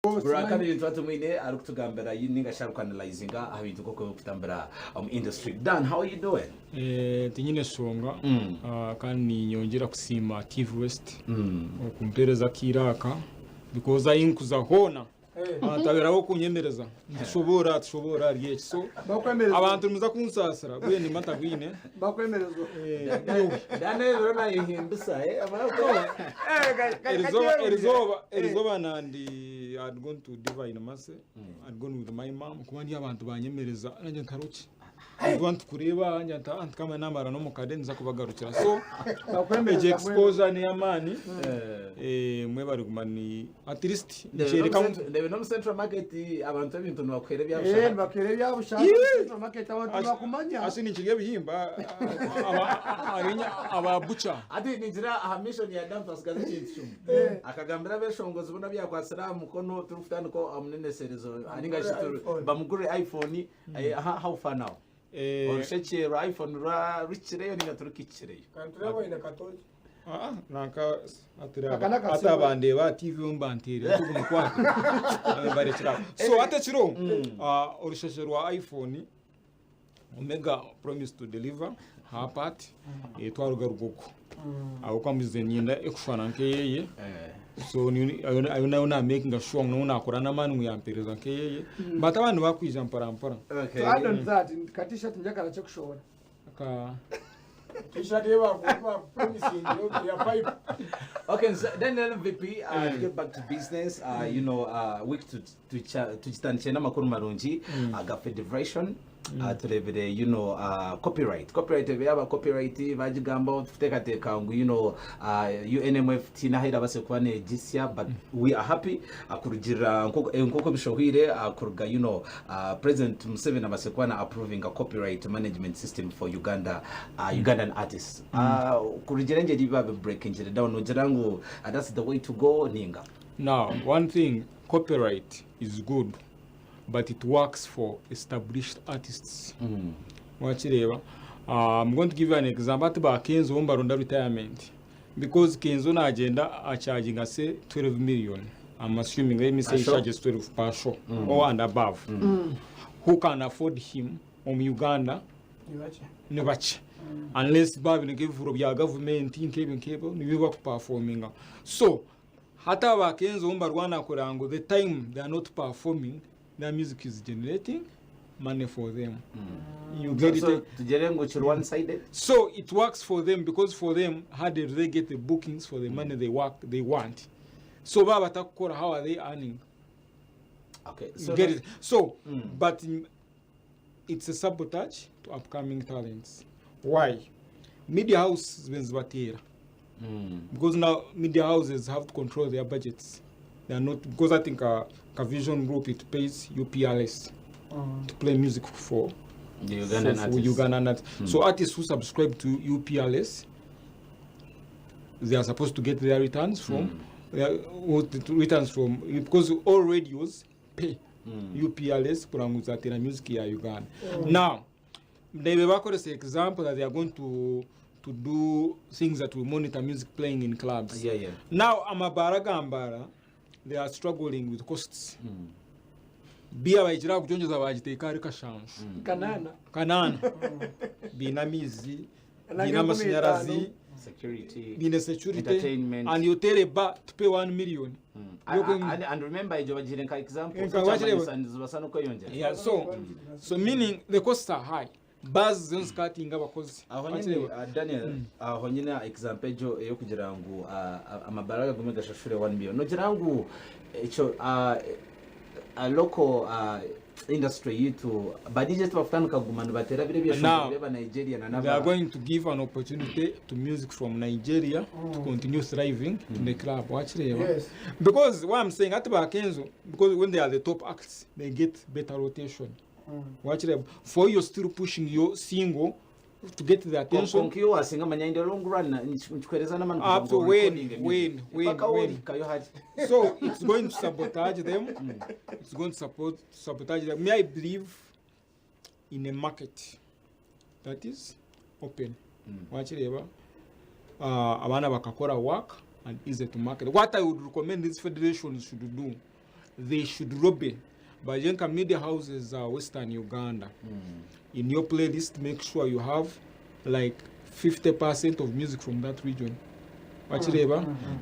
Burakari twatumwine ari kutugambira yininga sharp analyzinga abintu koko kutambira industry. Dan, how are you doing? Tinyine songa kandi nyongera kusima TV West okumpereza kiraka because ayinkuza hona ataberaho kunyemereza tushobora ryeki so abantu muza kunsasira bwe ni matagwine bakwemerezwa Dan rero nayihindusa Erizoba nandi I'd gone to Divine Masse. I'd gone with my mom. Kumani abantu banyemereza nanje ntaruki. I want kureba njanta kama namara no mukadenza kubagarukira. So bakwemeje exposure ni amani mwe bari kumani at least nchereka ndebe no Central Market abantu ebintu bakwere byabusha. Bakwere byabusha Central Market abantu bakumanya. Asini nchiriye bihimba ababucha. Ati nijira mission ya Dan Pascal cy'icumi. Akagambira beshongozi bona byakwasira mukono turufutana ko Omuneneserezo aninga shituru bamugure iPhone how far now? Orishekera iPhone ra richireyo ninga turukichireyo. Kanturabo ina katoji. Nanka ata bande ba TV umbantere tugumukwate barekira. So atachiro orishekera iPhone Omega promise to deliver her part twarugaruko aho kwamize nyinda ekufana nkeyeye so ayona making a sure no nakora namanu yampereza nkeyeye but abantu bakwija mparampara okay I don't that katisha tinjakala cyokushobora ka t-shirt yeba promising ya pipe. Okay, so then MVP get back to business week to chitanchena makuru marungi aga federation to copyright byaba copyright bajigamba tutekateka ngo UNMF tinahira base kwane jisya but we are happy akurugira nkoko bishohire akuruga President Museveni abase kwana approving a copyright management system for Ugandan artists kurugira nje diba breaking it down nojirango that's the way to go ninga. Now one thing, copyright is good but it works for established artists. Wachireba I'm going to give you an example about Kenzo Mbaronda retirement because Kenzo na agenda are charging us 12 million. I'm assuming let me say he charges 12 per show or and above. Who can afford him Uganda? Nevache. Unless Babin give for your government in cable we work performing. So hata wa Kenzo Mbarwana Korango the time they are not performing their music is generating money for them. You get it? To one sided. So it works for them because for them, how did they get the bookings for the money they want? So Baba Takora, how are they earning? Okay, so you get it. So, but it's a sabotage to upcoming talents. Why? Media houses because now media houses have to control their budgets. They are not because I think a Vision Group it pays UPLS to play music for the Ugandan artists. So artists who subscribe to UPLS, they are supposed to get their returns from because all radios pay UPLS kuranguzatira music ya Uganda. Now they will say example that they are going to do things that will monitor music playing in clubs. Now Mbarara they are struggling with costs. Bia bajira kujonjeza bajiteka ari kashanshu. Kanana. Binamizi, binamashanyarazi, security, entertainment. And you tell a bar to pay 1 million. And remember Jobajirenka example. Yeah, so meaning the costs are high. Baz zenskatinga abakozi Daniel honyine example jo yo kugira ngo amabaraga gomega shashure 1 million no gira ngo echo a local industry yitu badije twafutanka gumana batera bire byashobora Nigeria na they are going to give an opportunity to music from Nigeria to continue thriving in the club. Watch yes. Because what I'm saying at Kenzo, because when they are the top acts they get better rotation. Watch it. For you still pushing your single to get the attention. Up to when. So it's going to sabotage them. It's going to sabotage them. May I believe in a market that is open. Watch it. Abaana bakakora work and easy to market. What I would recommend this federation should do they should rob it. But Jenka media houses are Western Uganda. In your playlist, make sure you have like 50% of music from that region.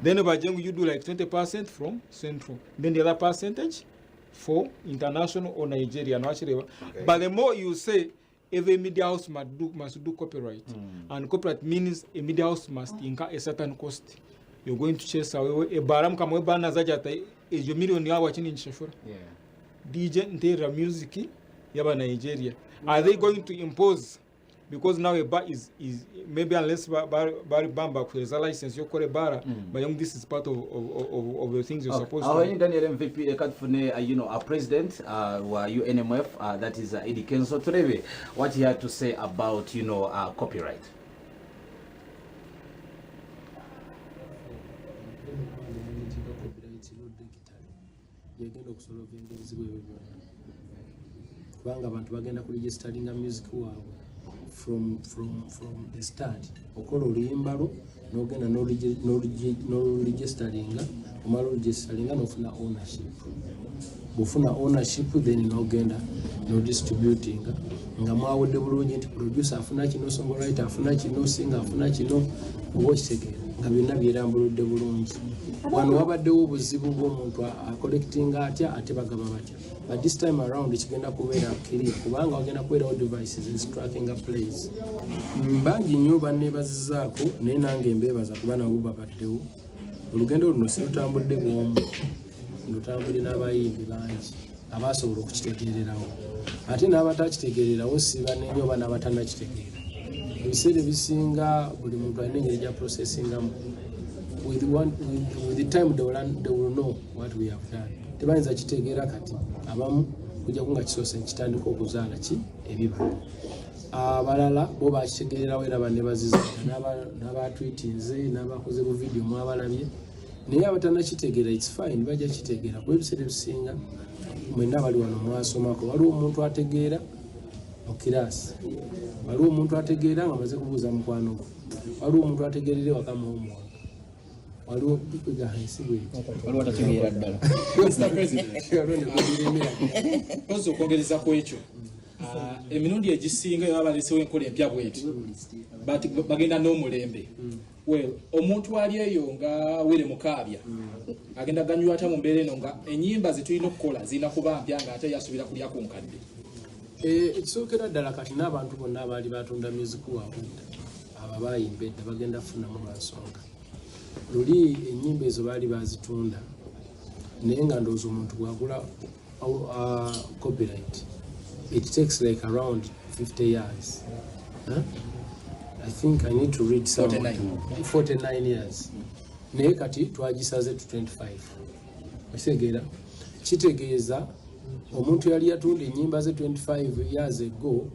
Then you do like 20% from Central. Then the other percentage for international or Nigerian. Okay. But the more you say, every media house must do copyright. And copyright means a media house must incur a certain cost. You're going to chase away a baram kamwe bana zajata is your million ya watching in Shafura. DJ Ntera music yaba Nigeria. Are they going to impose? Because now a bar is maybe unless Barry Bamba has a license, you're called a bar, but this is part of the things you're supposed to do. Daniel MVP, you know, our president, UNMF, that is Eddie Kenzo Turebe, what he had to say about, you know, copyright. From the start okola oluyimba n'ogenda n'oluregisteringa omala oluregisteringa n'ofuna ownership bw'ofuna ownership then n'ogenda n'odistributinga nga mwawodde bulungi nti producer afuna kino, songwriter afuna kino, singer afuna kino, oba okitegeera nga byonna byerambuludde bulungi. Wano wabaddewo obuzibu bw'omuntu acollectinga atya ate bagaba batya. But this time around ekigenda kubeera kiri kubanga wagenda kubeerawo devices ezitrackinga plays. Bangi nnyo banneebazizaako naye nange mbeebaza kuba nabo babaddewo. Olugendo luno silutambudde bwomu, lutambudde n'abayimbi bangi abaasobola okukitegeererawo. Ate n'abatakitegeererawo si banene oba n'abatannakitegeera. Ebiseera ebisinga buli muntu alina engeri gya processingamu. With the time they will know what we have done. Tebayinza kitegeera kati abamu kujja kunga kisoose kitandika okuzaala ki ebibala. Abalala bo bakitegeererawo era bannebaziza n'abatweetinze n'abakoze ku video mwabalabye naye abatannakitegeera it's fine bajja kitegeera kuba ebiseera ebisinga mwenna bali wano mwasomako waliwo omuntu ategeera mu kiraasi waliwo omuntu ategeera nga amaze kubuuza mukwano gwe waliwo omuntu ategeerera ewaka muomwana waliwo waliwo atategeera ddala. Pozi okwogereza ku ekyo emirundi egisinga baba balesewo enkola empya bweti bagenda n'omulembe. Well, omuntu ali eyo nga were mukaabya agenda ganywa ata mu mbeera eno nga ennyimba zetulina okukola zirina kuba mpya nga ate yasubira kulya ku nkadde. Ekisookera ddala kati n'abantu bonna abaali batunda music waabudda abo bayimba edda bagenda kufunamu lwansonga. Luli ennyimba ezo baali bazitunda naye nga ndowooza omuntu bw'agula copyright it takes like around 50 years. I think I need to read some 49 years. Naye kati twagisaze to 25. Osegeera kitegeeza omuntu yali yatunda ennyimba ze 25 years ago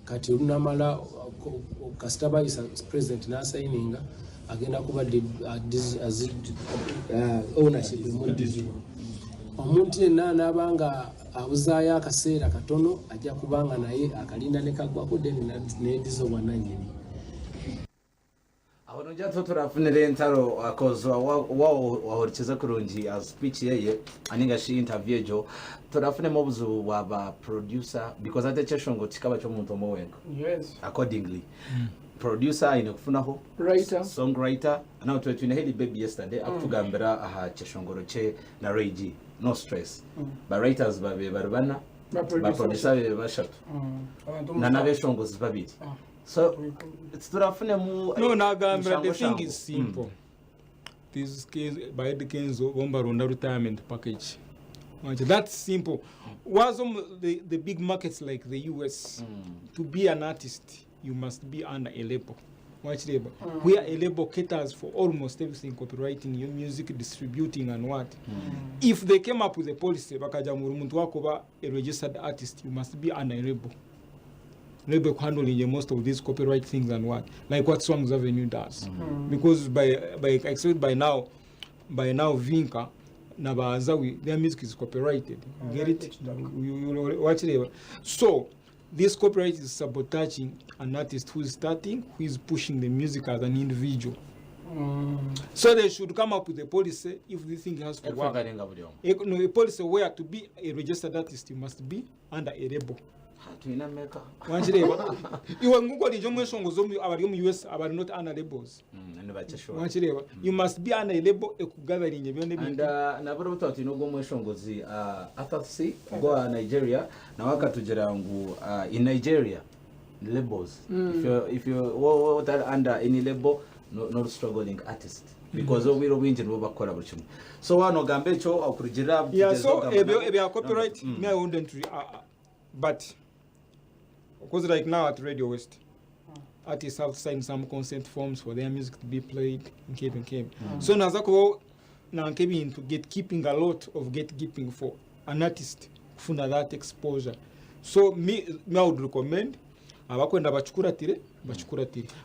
kati lunamala kasita bayisa president n'asayininga agenda kuba ownership omuntu yenna n'abanga abuzaayo akaseera katono ajja kubanga naye akalinda ne kagwako deni n'ediza obwannannyini. Aho nojja tuturafunira entaro akozwa wahorekeza kurungi speech yeye aninga shi interview ejo turafunemo obuzibu bwaba producer because ate kyeshongo kikaba ky'omuntu omuwenga. Yes. Accordingly. Producer ayine kufunaho songwriter now twine heli baby yesterday akutugambira aha kyeshongoro kye na Regi no stress. Ba writers babe barabana ba producer babe bashatu na nabeshongozi babiri. So it's turafunemu no nagambira the thing is simple. This case by the Kenzo bombaronda retirement package. That's simple. Was the big markets like the US to be an artist you must be under a label. Watch label. Where a label caters for almost everything, copywriting, your music distributing and what. If they came up with a policy, a registered artist, you must be under a label. Label handling most of these copyright things and what, like what Songs Avenue does. Because by now Vinka, Nabazawi, their music is copyrighted. You get it? You watch label. So this copyright is sabotaging an artist who is starting, who is pushing the music as an individual. So they should come up with a policy if this thing has to work. Ekufunganinga buli omu. A policy where to be a registered artist, you must be under a label. Tulina mmeka? Wanchireba. Iwe nguko lijo mweshongo zomu abali mu US abali not under labels. Ne bakishwa. Wanchireba. You must be under a label ekugabarinye byone bintu. And naburo buto no mweshongozi athatsi go Nigeria na wakatugera ngu in Nigeria labels. If you that under any label not struggling artist. Because we don't win over collaboration. So one ogambecho okurugira. Yeah, so ebya copyright me I wouldn't but because right now at Radio West, artists have signed some consent forms for their music to be played in Cape. So Nazako now came into gatekeeping a lot of gatekeeping for an artist for that exposure. So me I would recommend abakwenda bachukuratire.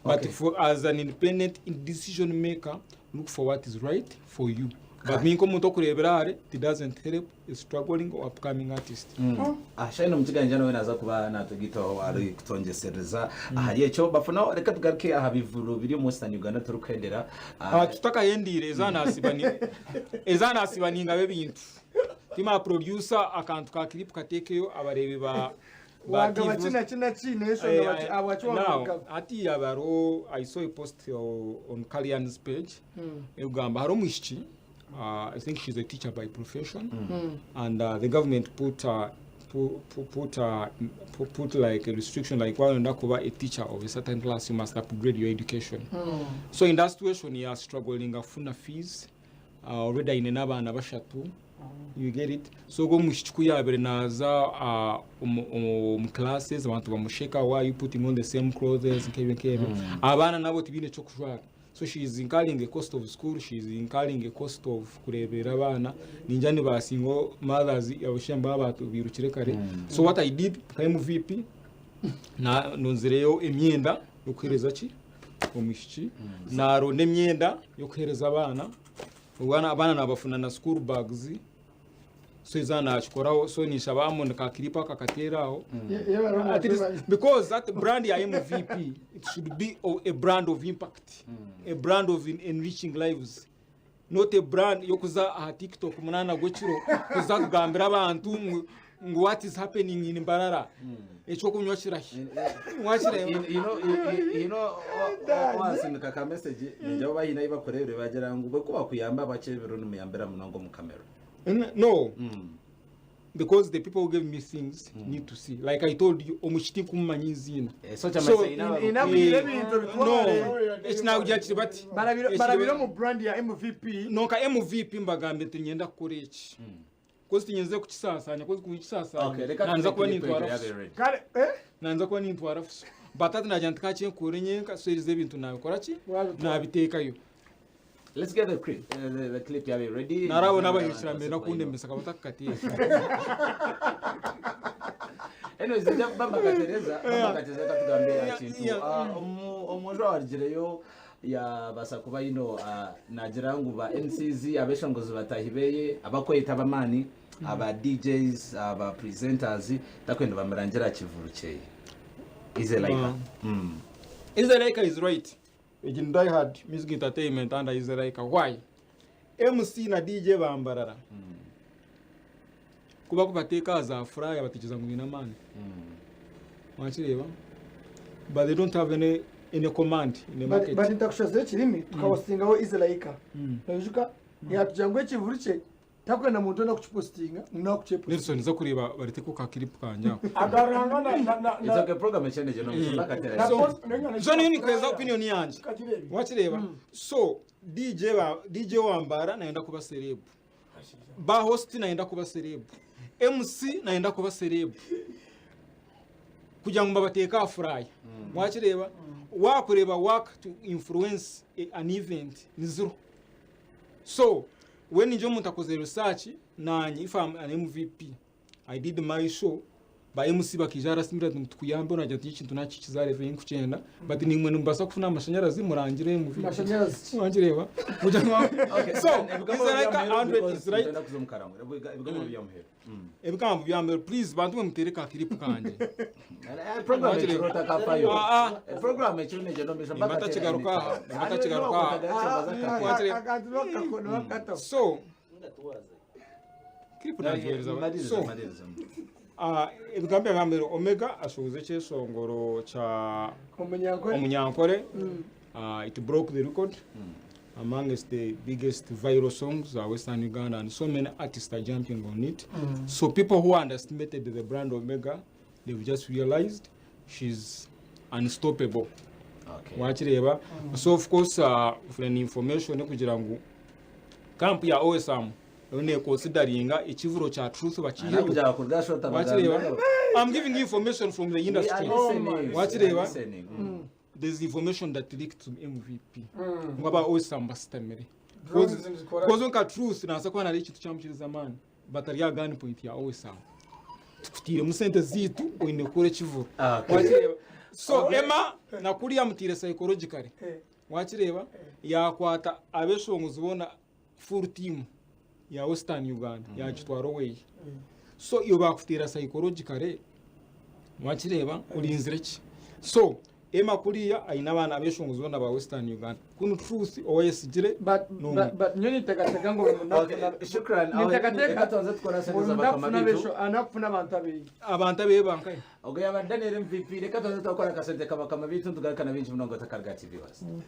But for as an independent decision maker, look for what is right for you. But me komuntu okureberare it doesn't help a struggling or upcoming artist. Shaino mutiganjana we naza kuba natugitaho ari kutongesereza ahari echo bafuna reka tugaruke ahabivuru biri mu Western Uganda turukendera tutaka yendire ezana asibani ngabe bintu tima producer akantu ka clip katekeyo abarebe ba ati abaro I saw a post on Kalyan's page Uganda haro mushiki I think she's a teacher by profession, and the government put like a restriction, like while you're a teacher of a certain class, you must upgrade your education. So in that situation, you are struggling afuna fees, already in another shatu. You get it? So go mushikuya berenaza classes, want to musheka why you put him on the same clothes, Abaana nabo tibine chokushwara. So she is incurring a cost of school, she is incurring a cost of kurebera abana ninjani basingo mothers yabashamba abantu birukire kare. So what I did MVP na nonzireyo emyenda yo kuhereza ki omishiki na ronde emyenda yo kuhereza abana nabafuna na school bags. So izana achikoraho so nishabamo nakakiripa kakateraho because that brand ya MVP it should be a brand of impact, a brand of enriching lives, not a brand yokuza TikTok munana gochiro kuza kugambira abantu what is happening in Mbarara echo kunyoshira mwashira you know once in kaka message njabo bahina ibakorere bagera ngo bako bakuyamba bakebero numuyambira munango mu camera. No, because the people who gave me things need to see. Like I told you, omushiti kumanyizina. So no, it's now judged, but barabiro mu brand ya MVP. No ka MVP mbagambe tunyenda kurechi. Because tunyeze kukisasanya, because kukisasanya. Okay, nanza kuba nintwara. Kale nanza kuba nintwara. Batatu najantaka cyo kurenyenka so irize bintu nabikora ki? Nabitekayo. Let's get the clip yabe ready. Narawo nabayishira mbere nakunde mbesaka batakati. Anyways, bamba katereza katugambira kintu omuntu awagireyo ya basakuba yino nagira ngo ba NCZ abeshongozi batahibeye abakweta abamani aba DJs aba presenters takwenda bamarangira kivuruke. Is it like Is it like is right? Again, die hard music entertainment and is like why MC na DJ bambarara kuba kubateka za fry abatikiza ngwina man mwachireba but they don't have any command in the market but ndakushaze kirimi tukawasingaho is like najuka yatujangwe kivuruke takwenda muntu na kuchipostinga na kuchepo Nelson zo kureba barite ko ka clip kanja agaranga na it's like a program change no nakatera so ni kweza opinion yanje wachireba so DJ wambara naenda kuba celeb ba host naenda kuba celeb MC naenda kuba celeb kugira ngo babateka fry wachireba wakureba work to influence an event ni zero. So when you want to research, if I'm an MVP, I did my show, ba MC bakijara simira tukuyambe onajya ikintu naki kizareve inkucenda but nimwe numbasa kufuna amashanyarazi murangire mu video amashanyarazi wangireba kuja nwa so Ibigambo is like bya 100 is right tugenda kuzumukaramo ibigambo bya muhero ebigambo bya mbere please bantu mutereka clip kanje program kirota kafayo program ekiro neje ndombesha mbata kigaruka so clip nagereza so ebigambo bya mbere Omega ashoze cyesongoro cha Omunyankore it broke the record amongst the biggest viral songs Western Uganda, and so many artists are jumping on it. So people who underestimated the brand Omega, they've just realized she's unstoppable. Okay. Wachireba. So of course for an information kugira ngo camp ya OSM one consideringa ikivuro cha truth bakihe wachireba. I'm giving you information from the industry. Wachireba. There's information that leaked to MVP. Ngaba OSM bastamere. Because on truth na sakwa na ikintu cyamukiriza man. Batari ya gun point ya OSM. Tukutire musente zitu oine kure kivuro. Wachireba. So Emma nakuriya mutire psychologically. Wachireba yakwata abeshongozi bona full team ya Western Uganda ya kitwaro way. So iyo bakutira psychologically wachireba ulinzireki. So Emma kuriya aina abana abeshongozi bona ba Western Uganda. Kuno truth OSGire but nyoni tekateka ngo shukran nitekateka tuanze tukora sasa bakama bitu anafuna abantu abe bankai ogoya bandane MVP reka tuanze tukora kasente kabakama bitu tugarukana binshi munongo takarga TV was